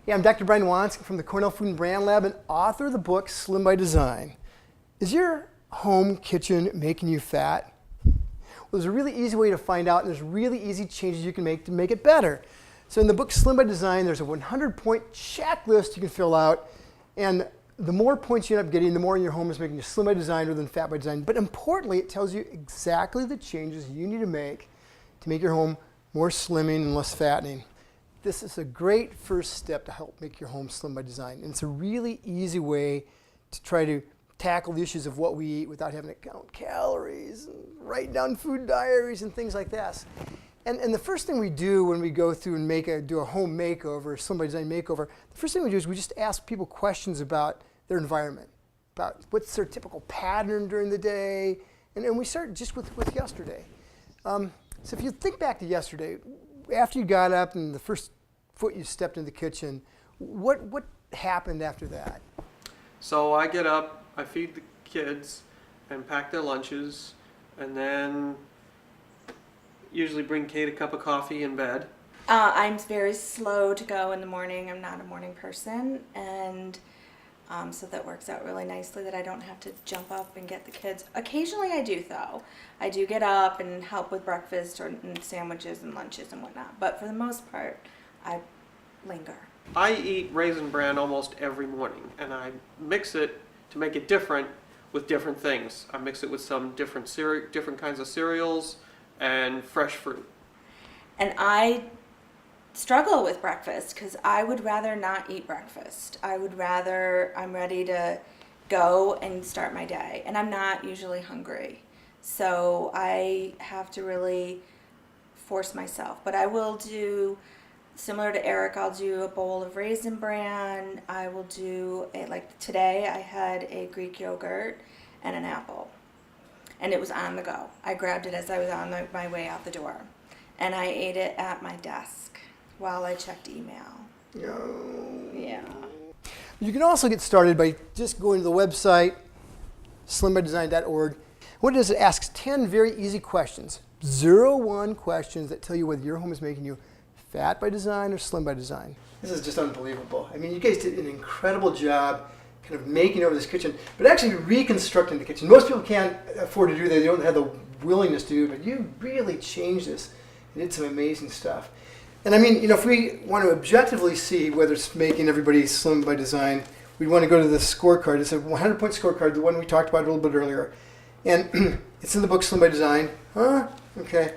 Hey, I'm Dr. Brian Wansky from the Cornell Food and Brand Lab and author of the book Slim by Design. Is your home kitchen making you fat? Well, there's a really easy way to find out, and there's really easy changes you can make to make it better. So in the book Slim by Design, there's a 100-point checklist you can fill out, and the more points you end up getting, the more your home is making you slim by design rather than fat by design. But importantly, it tells you exactly the changes you need to make your home more slimming and less fattening. This is a great first step to help make your home slim by design. And it's a really easy way to try to tackle the issues of what we eat without having to count calories and write down food diaries and things like this. And the first thing we do when we go through and do a home makeover, slim by design makeover, the first thing we do is we just ask people questions about their environment, about what's their typical pattern during the day. And we start just with yesterday. So if you think back to yesterday, after you got up and the first foot you stepped in the kitchen, what happened after that? So I get up, I feed the kids and pack their lunches, and then usually bring Kate a cup of coffee in bed. I'm very slow to go in the morning. I'm not a morning person, and so that works out really nicely that I don't have to jump up and get the kids. Occasionally I do, though. I do get up and help with breakfast and sandwiches and lunches and whatnot, but for the most part, I linger. I eat Raisin Bran almost every morning, and I mix it to make it different with different things. I mix it with some different kinds of cereals and fresh fruit. And I struggle with breakfast because I would rather not eat breakfast. I'm ready to go and start my day, and I'm not usually hungry. So I have to really force myself. But I will do, similar to Eric, I'll do a bowl of Raisin Bran. I will do, like today I had a Greek yogurt and an apple. And it was on the go. I grabbed it as I was on my way out the door. And I ate it at my desk while I checked email. No. Yeah. You can also get started by just going to the website, slimbydesign.org. What it is, it asks 10 very easy questions, 0-1 questions that tell you whether your home is making you fat by design or slim by design. This is just unbelievable. I mean, you guys did an incredible job kind of making over this kitchen, but actually reconstructing the kitchen. Most people can't afford to do that. They don't have the willingness to do it, but you really changed this and did some amazing stuff. And I mean, if we want to objectively see whether it's making everybody slim by design, we want to go to the scorecard. It's a 100-point scorecard, the one we talked about a little bit earlier. And it's in the book Slim by Design. Okay.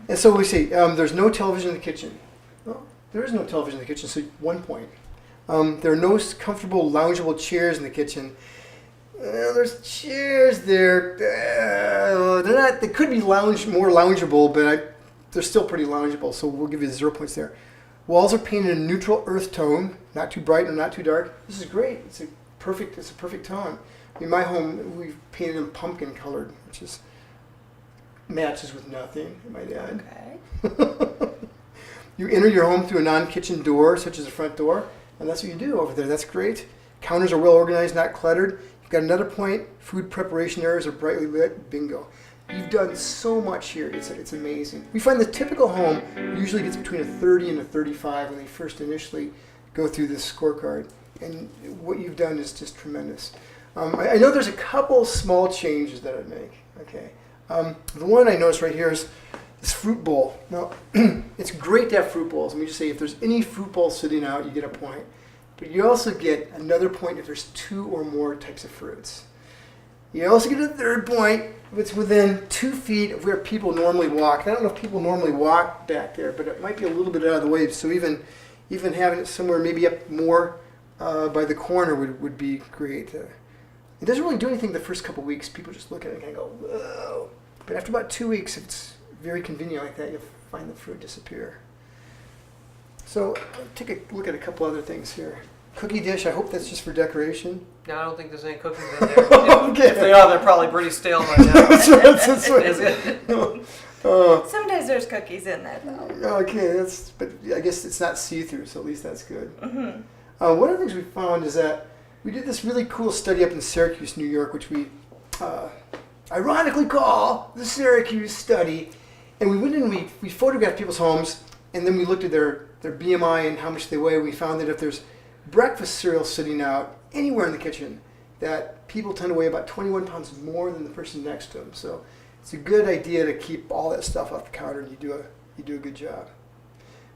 And so we see there's no television in the kitchen. Well, there is no television in the kitchen, so 1 point. There are no comfortable, loungeable chairs in the kitchen. There's chairs there. They're not. They could be more loungeable, but they're still pretty loungeable. So we'll give you 0 points there. Walls are painted in a neutral earth tone, not too bright or not too dark. This is great. It's a perfect tone. In my home, we've painted them pumpkin colored, which is matches with nothing, I might add. Okay. You enter your home through a non-kitchen door, such as a front door, and that's what you do over there. That's great. Counters are well organized, not cluttered. You've got another point. Food preparation areas are brightly lit. Bingo. You've done so much here. It's amazing. We find the typical home usually gets between a 30 and a 35 when they first initially go through this scorecard. And what you've done is just tremendous. I know there's a couple small changes that I'd make. Okay. The one I noticed right here is this fruit bowl. Now, it's great to have fruit bowls. Let me just say, if there's any fruit bowl sitting out, you get a point. But you also get another point if there's 2 or more types of fruits. You also get a third point if it's within 2 feet of where people normally walk. I don't know if people normally walk back there, but it might be a little bit out of the way. So even having it somewhere maybe up more by the corner would be great. It doesn't really do anything the first couple weeks. People just look at it and kind of go, whoa. But after about 2 weeks, if it's very convenient like that, you'll find the fruit disappear. So take a look at a couple other things here. Cookie dish, I hope that's just for decoration. No, I don't think there's any cookies in there. Okay. If they are, they're probably pretty stale by now. That's right. Sometimes there's cookies in there, though. Okay, but I guess it's not see-through, so at least that's good. Mm-hmm. One of the things we found is that we did this really cool study up in Syracuse, New York, which we ironically call the Syracuse study. And we went in and we photographed people's homes and then we looked at their BMI and how much they weigh. We found that if there's breakfast cereal sitting out anywhere in the kitchen, that people tend to weigh about 21 pounds more than the person next to them. So it's a good idea to keep all that stuff off the counter, and you do a good job.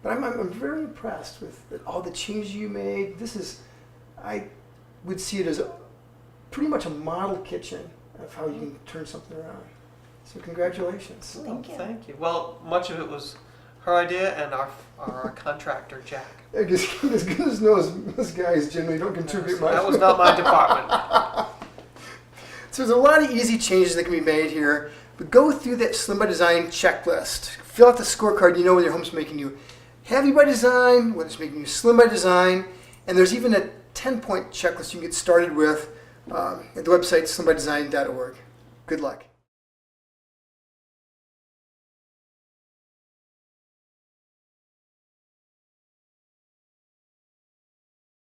But I'm very impressed with all the changes you made. I would see it as pretty much a model kitchen of how you can turn something around. So congratulations. Thank you. Thank you. Well, much of it was her idea and our contractor, Jack. As goodness knows, most guys generally don't contribute much. That was not my department. So there's a lot of easy changes that can be made here. But go through that Slim by Design checklist. Fill out the scorecard. You know whether your home's making you heavy by design, whether it's making you slim by design. And there's even a 10-point checklist you can get started with at the website slimbydesign.org. Good luck.